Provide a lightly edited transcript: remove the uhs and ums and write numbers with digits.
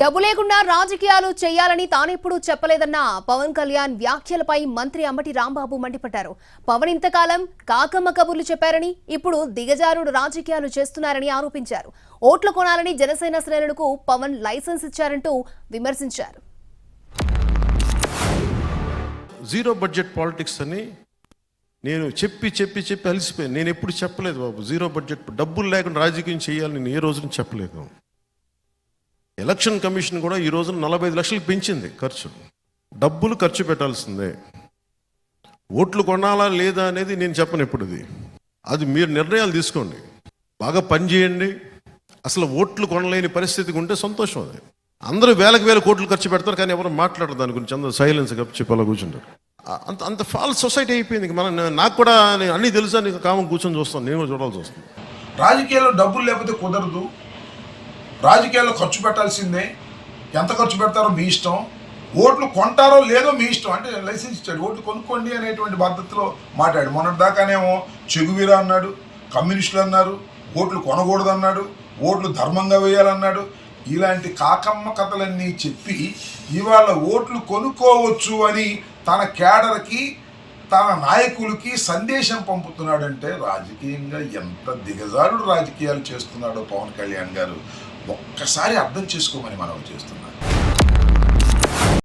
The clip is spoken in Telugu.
డబ్బు లేకుండా రాజకీయాలు చేయాలని తానెప్పుడు చెప్పలేదన్న పవన్ కళ్యాణ్ వ్యాఖ్యలపై మంత్రి అంబటి రాంబాబు మండిపడ్డారు. పవన్ ఇంతకాలం కాకమ్మ కబుర్లు చెప్పారని, ఇప్పుడు దిగజారుడు రాజకీయాలు చేస్తున్నారని ఆరోపించారు. ఓట్లు కొనాలని జనసేన శ్రేణులకు పవన్ లైసెన్స్ ఇచ్చారంటూ విమర్శించారు. జీరో బడ్జెట్ పాలిటిక్స్ అని నేను చెప్పి అలసిపోయాను. నేను ఎప్పుడు చెప్పలేదు బాబు, జీరో బడ్జెట్ డబ్బులు లేకుండా రాజకీయం చేయాలని నేను ఏ రోజున చెప్పలేదు. ఎలక్షన్ కమిషన్ కూడా ఈ రోజున 45 లక్షలకు పెంచింది ఖర్చు. డబ్బులు ఖర్చు పెట్టాల్సిందే. ఓట్లు కొనాలా లేదా అనేది నేను చెప్పను. ఎప్పుడు అది మీరు నిర్ణయాలు తీసుకోండి, బాగా పనిచేయండి. అసలు ఓట్లు కొనలేని పరిస్థితికి ఉంటే సంతోషం. అది అందరూ వేల కోట్లు ఖర్చు పెడతారు, కానీ ఎవరు మాట్లాడరు దాని గురించి. అందరూ సైలెన్స్ చెప్పి అలా కూర్చుంటారు. అంత ఫాల్స్ సొసైటీ అయిపోయింది. నాకు కూడా అన్నీ తెలుసా, నీకు కామం కూర్చొని చూస్తాను, నేను కూడా చూడాల్సి వస్తుంది. రాజకీయాల్లో డబ్బులు లేకపోతే కుదరదు. రాజకీయాల్లో ఖర్చు పెట్టాల్సిందే. ఎంత ఖర్చు పెడతారో మీ ఇష్టం. ఓట్లు కొంటారో లేదో మీ ఇష్టం. అంటే లైసెన్స్ ఇచ్చాడు, ఓట్లు కొనుక్కోండి అనేటువంటి పద్ధతిలో మాట్లాడు. మొన్నటిదాకానేమో చెగువీరా అన్నాడు, కమ్యూనిస్టులు అన్నారు, ఓట్లు కొనకూడదు అన్నాడు, ఓట్లు ధర్మంగా వేయాలన్నాడు. ఇలాంటి కాకమ్మ కథలన్నీ చెప్పి ఇవాళ ఓట్లు కొనుక్కోవచ్చు అని తన కేడర్కి, తన నాయకులకి సందేశం పంపుతున్నాడంటే రాజకీయంగా ఎంత దిగజారుడు రాజకీయాలు చేస్తున్నాడో పవన్ కళ్యాణ్ గారు ఒక్కసారి అర్థం చేసుకోమని మనం చేస్తున్నాం.